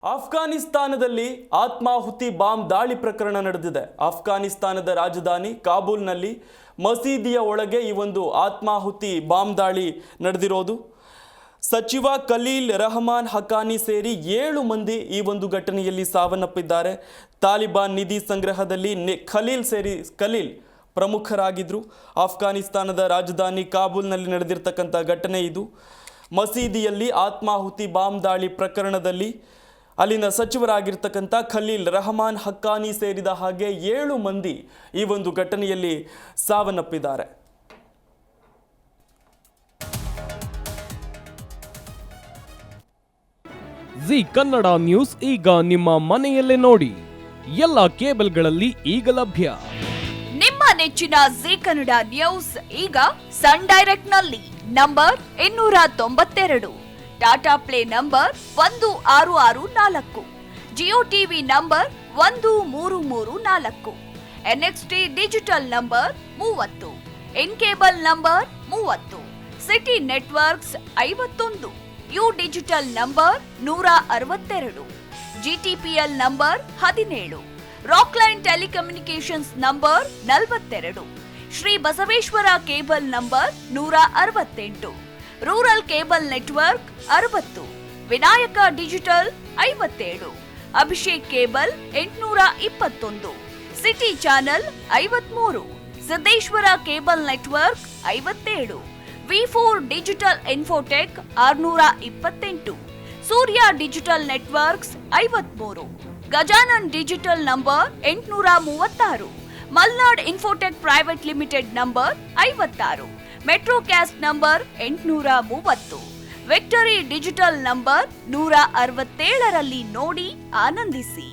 ಅಫ್ಘಾನಿಸ್ತಾನದಲ್ಲಿ ಆತ್ಮಾಹುತಿ ಬಾಂಬ್ ದಾಳಿ ಪ್ರಕರಣ ನಡೆದಿದೆ. ಅಫ್ಘಾನಿಸ್ತಾನದ ರಾಜಧಾನಿ ಕಾಬೂಲ್ನಲ್ಲಿ ಮಸೀದಿಯ ಒಳಗೆ ಈ ಒಂದು ಆತ್ಮಾಹುತಿ ಬಾಂಬ್ ದಾಳಿ ನಡೆದಿರೋದು. ಸಚಿವ ಖಲೀಲ್ ರಹಮಾನ್ ಹಕ್ಕಾನಿ ಸೇರಿ 7 ಮಂದಿ ಈ ಒಂದು ಘಟನೆಯಲ್ಲಿ ಸಾವನ್ನಪ್ಪಿದ್ದಾರೆ. ತಾಲಿಬಾನ್ ನಿಧಿ ಸಂಗ್ರಹದಲ್ಲಿ ಖಲೀಲ್ ಪ್ರಮುಖರಾಗಿದ್ದರು. ಅಫ್ಘಾನಿಸ್ತಾನದ ರಾಜಧಾನಿ ಕಾಬೂಲ್ನಲ್ಲಿ ನಡೆದಿರ್ತಕ್ಕಂಥ ಘಟನೆ ಇದು. ಮಸೀದಿಯಲ್ಲಿ ಆತ್ಮಾಹುತಿ ಬಾಂಬ್ ದಾಳಿ ಪ್ರಕರಣದಲ್ಲಿ ಅಲ್ಲಿನ ಸಚಿವರಾಗಿರ್ತಕ್ಕಂಥ ಖಲೀಲ್ ರಹಮಾನ್ ಹಕ್ಕಾನಿ ಸೇರಿದ ಹಾಗೆ 7 ಮಂದಿ ಈ ಒಂದು ಘಟನೆಯಲ್ಲಿ ಸಾವನ್ನಪ್ಪಿದ್ದಾರೆ. ಜಿ ಕನ್ನಡ ನ್ಯೂಸ್ ಈಗ ನಿಮ್ಮ ಮನೆಯಲ್ಲೇ ನೋಡಿ. ಎಲ್ಲ ಕೇಬಲ್ಗಳಲ್ಲಿ ಈಗ ಲಭ್ಯ. ನಿಮ್ಮ ನೆಚ್ಚಿನ ಜಿ ಕನ್ನಡ ನ್ಯೂಸ್ ಈಗ ಸನ್ ಡೈರೆಕ್ಟ್ ನಲ್ಲಿ number 292, Tata play number 1664, Jio TV number 1334, NXT digital number 30, in cable number 30, city networks 51, U digital number 162, GTPL number 17, Rockline telecommunications number 42, Shri Basaveshwara cable number 168, rural cable network 60, Vinayaka digital 57, Abhishek cable 821, city channel 53, Siddeshwara cable network 57, ವಿ4 digital infotech 628, Surya digital networks 53, Gajanan digital number 836, Malnad infotech private limited number 56, Metrocast number 830, victory digital number 167ರಲ್ಲಿ ನೋಡಿ ಆನಂದಿಸಿ.